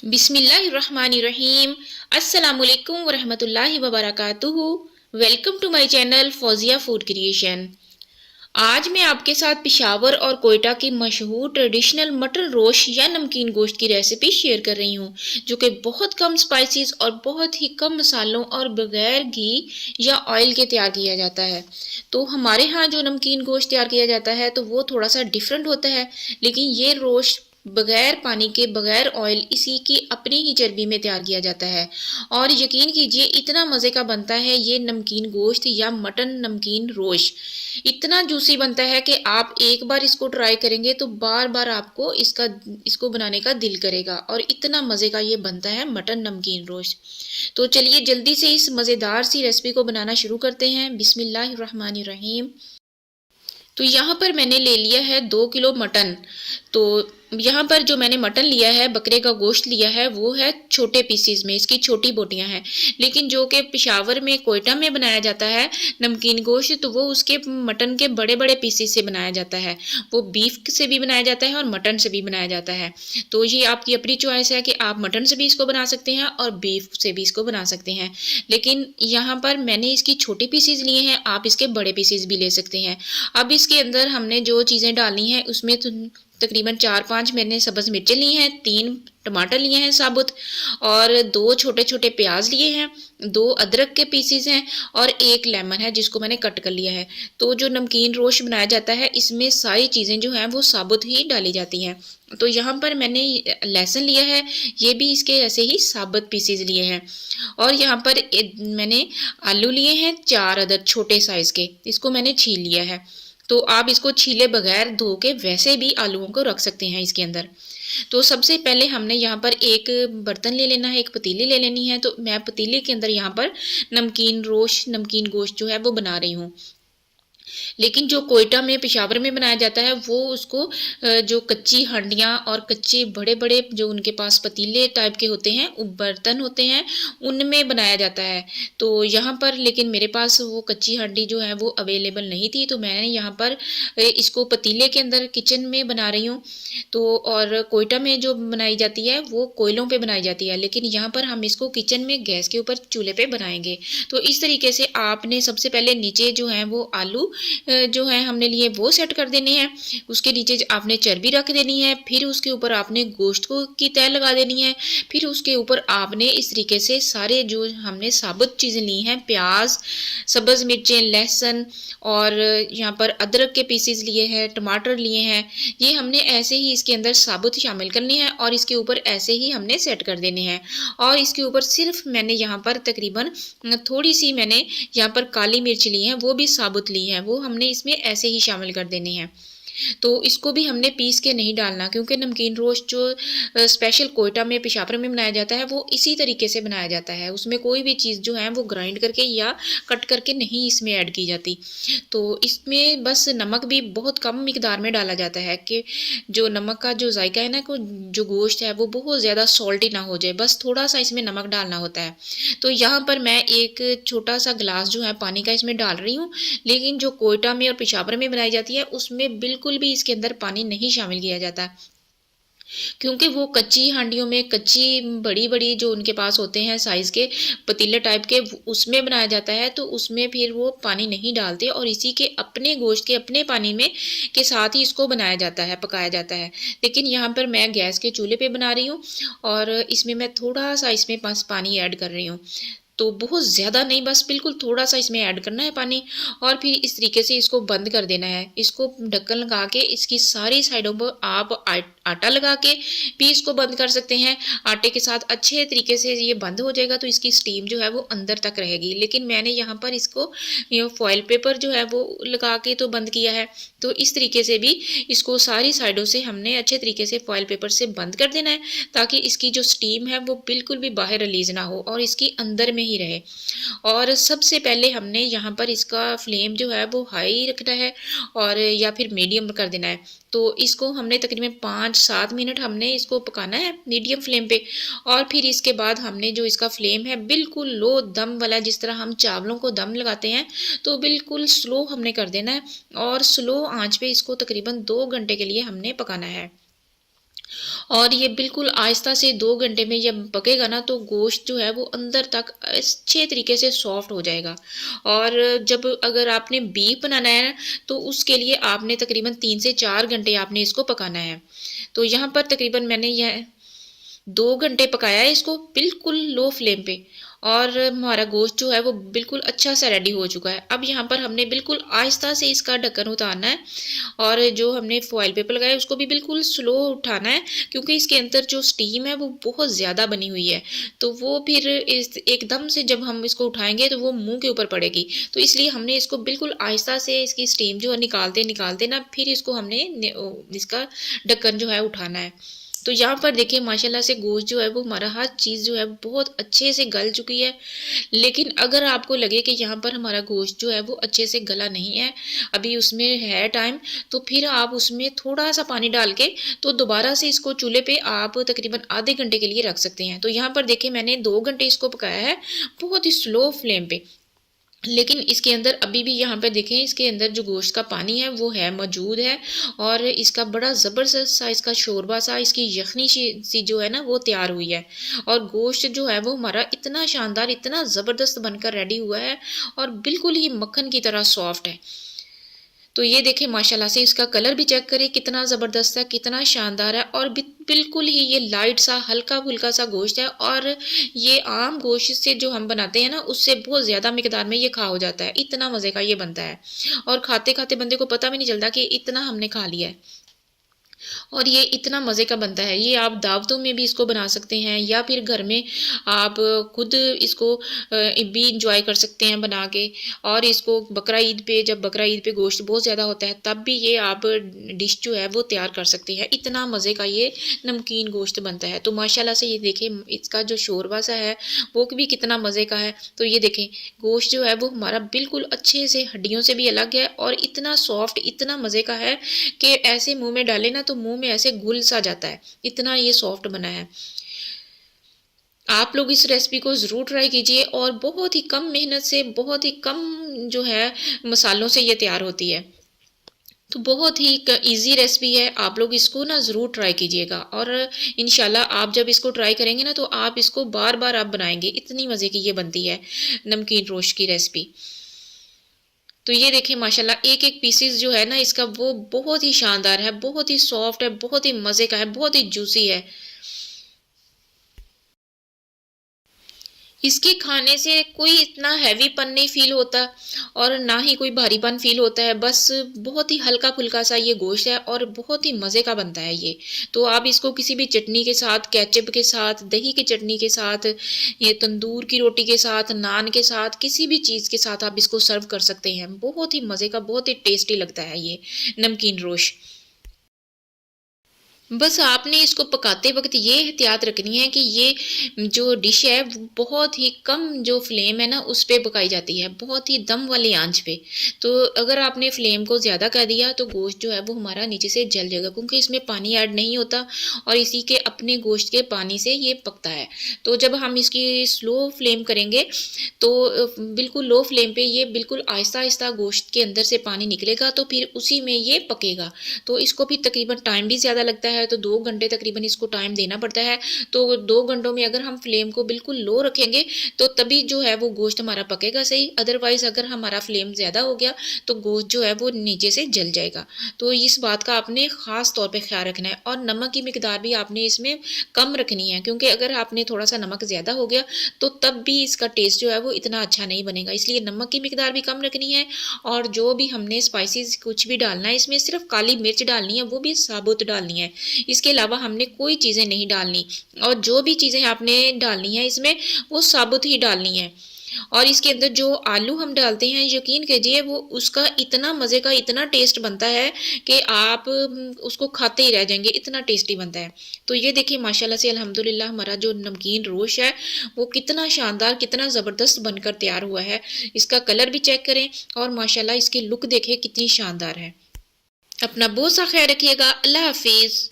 बिस्मिल्लाहिर्रहमानिर्रहीम। अस्सलामुअलैकुम वरहमतुल्लाहि वबरकातुहू। Welcome to my channel Fauzia food creation. आज मैं आपके साथ पेशावर और कोयटा की मशहूर ट्रेडिशनल मटन रोस्ट या नमकीन गोश्त की रेसिपी शेयर कर रही हूँ, जो कि बहुत कम स्पाइसेस और बहुत ही कम मसालों और बगैर घी या ऑयल के तैयार किया जाता है। तो हमारे यहाँ जो नमकीन गोश्त तैयार किया जाता है तो वो थोड़ा सा डिफरेंट होता है, लेकिन ये रोस्ट बगैर पानी के बगैर ऑयल इसी की अपनी ही चर्बी में तैयार किया जाता है। और यकीन कीजिए इतना मज़े का बनता है ये नमकीन गोश्त या मटन नमकीन रोस्ट। इतना जूसी बनता है कि आप एक बार इसको ट्राई करेंगे तो बार बार आपको इसको बनाने का दिल करेगा। और इतना मज़े का ये बनता है मटन नमकीन रोस्ट। तो चलिए जल्दी से इस मज़ेदार सी रेसिपी को बनाना शुरू करते हैं। बिस्मिल्लाहिर्रहमानिर्रहीम। तो यहाँ पर मैंने ले लिया है 2 किलो मटन। तो यहाँ पर जो मैंने मटन लिया है, बकरे का गोश्त लिया है, वो है छोटे पीसीज में, इसकी छोटी बोटियाँ हैं। लेकिन जो कि पेशावर में कोयटा में बनाया जाता है नमकीन गोश्त, तो वो उसके मटन के बड़े बड़े पीसीज से बनाया जाता है। वो बीफ से भी बनाया जाता है और मटन से भी बनाया जाता है। तो ये आपकी अपनी चॉइस है कि आप मटन से भी इसको बना सकते हैं और बीफ से भी इसको बना सकते हैं। लेकिन यहाँ पर मैंने इसकी छोटी पीसीज लिए हैं, आप इसके बड़े पीसीज भी ले सकते हैं। अब इसके अंदर हमने जो चीज़ें डालनी है उसमें तकरीबन 4-5 मैंने सब्ज़ मिर्चें ली हैं, 3 टमाटर लिए हैं साबुत, और 2 छोटे छोटे प्याज लिए हैं, 2 अदरक के पीसीज हैं और 1 लेमन है जिसको मैंने कट कर लिया है। तो जो नमकीन रोस्ट बनाया जाता है इसमें सारी चीज़ें जो हैं वो साबुत ही डाली जाती हैं। तो यहाँ पर मैंने लहसुन लिया है, ये भी इसके ऐसे ही साबुत पीसीज लिए हैं। और यहाँ पर मैंने आलू लिए हैं 4 अदद छोटे साइज़ के, इसको मैंने छील लिया है। तो आप इसको छीले बगैर धो के वैसे भी आलूओं को रख सकते हैं इसके अंदर। तो सबसे पहले हमने यहाँ पर एक बर्तन ले लेना है, एक पतीली ले लेनी है। तो मैं पतीले के अंदर यहाँ पर नमकीन गोश्त जो है वो बना रही हूँ। लेकिन जो कोयटा में पेशावर में बनाया जाता है वो उसको जो कच्ची हांडियाँ और कच्चे बड़े बड़े जो उनके पास पतीले टाइप के होते हैं, बर्तन होते हैं, उनमें बनाया जाता है। तो यहाँ पर लेकिन मेरे पास वो कच्ची हांडी जो है वो अवेलेबल नहीं थी, तो मैंने यहाँ पर इसको पतीले के अंदर किचन में बना रही हूँ। तो और कोयटा में जो बनाई जाती है वो कोयलों पे बनाई जाती है, लेकिन यहाँ पर हम इसको किचन में गैस के ऊपर चूल्हे पे बनाएंगे। तो इस तरीके से आपने सबसे पहले नीचे जो है वो आलू जो है हमने लिए वो सेट कर देने हैं। उसके नीचे आपने चर्बी रख देनी है, फिर उसके ऊपर आपने गोश्त को की तह लगा देनी है। फिर उसके ऊपर आपने इस तरीके से सारे जो हमने साबुत चीज़ें ली हैं, प्याज, सब्ज़ मिर्चें, लहसुन और यहाँ पर अदरक के पीसेस लिए हैं, टमाटर लिए हैं, ये हमने ऐसे ही इसके अंदर साबुत शामिल करनी है और इसके ऊपर ऐसे ही हमने सेट कर देने हैं। और इसके ऊपर सिर्फ मैंने यहाँ पर तकरीबन थोड़ी सी मैंने यहाँ पर काली मिर्च ली है, वो भी साबुत ली है, वो हमने इसमें ऐसे ही शामिल कर देने हैं। तो इसको भी हमने पीस के नहीं डालना, क्योंकि नमकीन रोस्ट जो स्पेशल कोयटा में पेशावर में बनाया जाता है वो इसी तरीके से बनाया जाता है। उसमें कोई भी चीज़ जो है वो ग्राइंड करके या कट करके नहीं इसमें ऐड की जाती। तो इसमें बस नमक भी बहुत कम मिकदार में डाला जाता है कि जो नमक का जो जायका है ना, को जो गोश्त है वो बहुत ज़्यादा सॉल्टी ना हो जाए, बस थोड़ा सा इसमें नमक डालना होता है। तो यहाँ पर मैं एक छोटा सा गिलास जो है पानी का इसमें डाल रही हूँ, लेकिन जो कोयटा में और पेशावर में बनाई जाती है उसमें बिल्कुल भी इसके अंदर पानी नहीं शामिल किया जाता, क्योंकि वो कच्ची हांडियों में कच्ची बड़ी बड़ी जो उनके पास होते हैं साइज़ के पतीले टाइप के, उसमें बनाया जाता है। तो उसमें फिर वो पानी नहीं डालते और इसी के अपने गोश्त के अपने पानी में के साथ ही इसको बनाया जाता है, पकाया जाता है। लेकिन यहाँ पर मैं गैस के चूल्हे पे बना रही हूँ और इसमें मैं थोड़ा सा इसमें बस पानी ऐड कर रही हूँ। तो बहुत ज़्यादा नहीं, बस बिल्कुल थोड़ा सा इसमें ऐड करना है पानी। और फिर इस तरीके से इसको बंद कर देना है। इसको ढक्कन लगा के इसकी सारी साइडों पर आप आटा लगा के भी इसको बंद कर सकते हैं। आटे के साथ अच्छे तरीके से ये बंद हो जाएगा तो इसकी स्टीम जो है वो अंदर तक रहेगी। लेकिन मैंने यहाँ पर इसको फॉइल पेपर जो है वो लगा के तो बंद किया है। तो इस तरीके से भी इसको सारी साइडों से हमने अच्छे तरीके से फॉइल पेपर से बंद कर देना है, ताकि इसकी जो स्टीम है वो बिल्कुल भी बाहर रिलीज ना हो और इसकी अंदर में ही रहे। और सबसे पहले हमने यहाँ पर इसका फ्लेम जो है वो हाई रखना है और या फिर मीडियम कर देना है। तो इसको हमने तकरीबन 5-7 मिनट हमने इसको पकाना है मीडियम फ्लेम पे। और फिर इसके बाद हमने जो इसका फ्लेम है बिल्कुल लो दम वाला, जिस तरह हम चावलों को दम लगाते हैं तो बिल्कुल स्लो हमने कर देना है और स्लो आंच पे इसको तकरीबन 2 घंटे के लिए हमने पकाना है। और ये बिल्कुल आहिस्ता से 2 घंटे में जब पकेगा ना तो गोश्त जो है वो अंदर तक अच्छे तरीके से सॉफ्ट हो जाएगा। और जब अगर आपने बीफ बनाना है तो उसके लिए आपने तकरीबन 3 से 4 घंटे आपने इसको पकाना है। तो यहाँ पर तकरीबन मैंने यह 2 घंटे पकाया है इसको बिल्कुल लो फ्लेम पे, और हमारा गोश्त जो है वो बिल्कुल अच्छा सा रेडी हो चुका है। अब यहाँ पर हमने बिल्कुल आहिस्ता से इसका ढक्कन उतारना है, और जो हमने फॉइल पेपर लगाया उसको भी बिल्कुल स्लो उठाना है, क्योंकि इसके अंदर जो स्टीम है वो बहुत ज़्यादा बनी हुई है। तो वो फिर इस एकदम से जब हम इसको उठाएंगे तो वो मुंह के ऊपर पड़ेगी। तो इसलिए हमने इसको बिल्कुल आहिस्ता से इसकी स्टीम जो है निकालते निकालते ना फिर इसको हमने इसका ढक्कन जो है उठाना है। तो यहाँ पर देखिए माशाल्लाह से गोश्त जो है वो हमारा हर चीज़ जो है बहुत अच्छे से गल चुकी है। लेकिन अगर आपको लगे कि यहाँ पर हमारा गोश्त जो है वो अच्छे से गला नहीं है, अभी उसमें है टाइम, तो फिर आप उसमें थोड़ा सा पानी डाल के तो दोबारा से इसको चूल्हे पे आप तकरीबन आधे घंटे के लिए रख सकते हैं। तो यहाँ पर देखिए मैंने 2 घंटे इसको पकाया है बहुत ही स्लो फ्लेम पे। लेकिन इसके अंदर अभी भी यहाँ पे देखें इसके अंदर जो गोश्त का पानी है वो है मौजूद है, और इसका बड़ा ज़बरदस्त सा इसका शोरबा सा इसकी यखनी सी जो है ना वो तैयार हुई है। और गोश्त जो है वो हमारा इतना शानदार इतना ज़बरदस्त बनकर रेडी हुआ है, और बिल्कुल ही मक्खन की तरह सॉफ्ट है। तो ये देखें माशाल्लाह से इसका कलर भी चेक करें कितना ज़बरदस्त है कितना शानदार है, और बिल्कुल ही ये लाइट सा हल्का फुल्का सा गोश्त है। और ये आम गोश्त से जो हम बनाते हैं ना उससे बहुत ज़्यादा मिकदार में ये खा हो जाता है, इतना मज़े का ये बनता है। और खाते खाते बंदे को पता भी नहीं चलता कि इतना हमने खा लिया है। और ये इतना मज़े का बनता है, ये आप दावतों में भी इसको बना सकते हैं, या फिर घर में आप खुद इसको भी इंजॉय कर सकते हैं बना के। और इसको बकरा ईद पे, जब बकरा ईद पे गोश्त बहुत ज़्यादा होता है तब भी ये आप डिश जो है वो तैयार कर सकते हैं। इतना मज़े का ये नमकीन गोश्त बनता है। तो माशाल्लाह से ये देखें इसका जो शोरबा सा है वो भी कितना मज़े का है। तो ये देखें गोश्त जो है वो हमारा बिल्कुल अच्छे से हड्डियों से भी अलग है, और इतना सॉफ्ट इतना मज़े का है कि ऐसे मुंह में डाले ना तो मुंह में ऐसे घुल सा जाता है, इतना ये सॉफ्ट बना है। आप लोग इस रेसिपी को ज़रूर ट्राई कीजिए, और बहुत ही कम मेहनत से बहुत ही कम जो है मसालों से ये तैयार होती है। तो बहुत ही इजी रेसिपी है, आप लोग इसको ना ज़रूर ट्राई कीजिएगा, और इंशाल्लाह आप जब इसको ट्राई करेंगे ना तो आप इसको बार बार आप बनाएंगे, इतनी मज़े की ये बनती है नमकीन रोस्ट की रेसिपी। तो ये देखें माशाल्लाह एक एक पीसेस जो है ना इसका वो बहुत ही शानदार है, बहुत ही सॉफ्ट है, बहुत ही मज़े का है, बहुत ही जूसी है। इसके खाने से कोई इतना हैवीपन नहीं फील होता, और ना ही कोई भारीपन फील होता है, बस बहुत ही हल्का फुल्का सा ये गोश्त है, और बहुत ही मज़े का बनता है ये। तो आप इसको किसी भी चटनी के साथ, केचप के साथ, दही की चटनी के साथ, ये तंदूर की रोटी के साथ, नान के साथ, किसी भी चीज़ के साथ आप इसको सर्व कर सकते हैं। बहुत ही मज़े का बहुत ही टेस्टी लगता है ये नमकीन रोश। बस आपने इसको पकाते वक्त ये एहतियात रखनी है कि ये जो डिश है वो बहुत ही कम जो फ्लेम है ना उस पे पकाई जाती है, बहुत ही दम वाली आंच पे। तो अगर आपने फ्लेम को ज़्यादा कर दिया तो गोश्त जो है वो हमारा नीचे से जल जाएगा, क्योंकि इसमें पानी ऐड नहीं होता, और इसी के अपने गोश्त के पानी से ये पकता है। तो जब हम इसकी स्लो फ्लेम करेंगे तो बिल्कुल लो फ्लेम पे ये बिल्कुल आहिस्ता आहिस्ता गोश्त के अंदर से पानी निकलेगा, तो फिर उसी में ये पकेगा। तो इसको भी तकरीबन टाइम भी ज़्यादा लगता है, तो 2 घंटे तकरीबन इसको टाइम देना पड़ता है। तो 2 घंटों में अगर हम फ्लेम को बिल्कुल लो रखेंगे तो तभी जो है वो गोश्त हमारा पकेगा सही, अदरवाइज़ अगर हमारा फ्लेम ज़्यादा हो गया तो गोश्त जो है वो नीचे से जल जाएगा। तो इस बात का आपने ख़ास तौर पे ख़्याल रखना है, और नमक की मिकदार भी आपने इसमें कम रखनी है, क्योंकि अगर आपने थोड़ा सा नमक ज़्यादा हो गया तो तब भी इसका टेस्ट जो है वो इतना अच्छा नहीं बनेगा। इसलिए नमक की मिकदार भी कम रखनी है, और जो भी हमने स्पाइसेस कुछ भी डालना है इसमें सिर्फ काली मिर्च डालनी है, वो भी साबुत डालनी है। इसके अलावा हमने कोई चीज़ें नहीं डालनी, और जो भी चीज़ें आपने डालनी है इसमें वो साबुत ही डालनी है। और इसके अंदर जो आलू हम डालते हैं यकीन कीजिए वो उसका इतना मज़े का इतना टेस्ट बनता है कि आप उसको खाते ही रह जाएंगे, इतना टेस्टी बनता है। तो ये देखिए माशाल्लाह से अल्हम्दुलिल्लाह हमारा जो नमकीन रोश है वो कितना शानदार कितना ज़बरदस्त बनकर तैयार हुआ है। इसका कलर भी चेक करें, और माशाल्लाह इसकी लुक देखें कितनी शानदार है। अपना बहुत सा ख्याल रखिएगा। अल्लाह हाफिज़।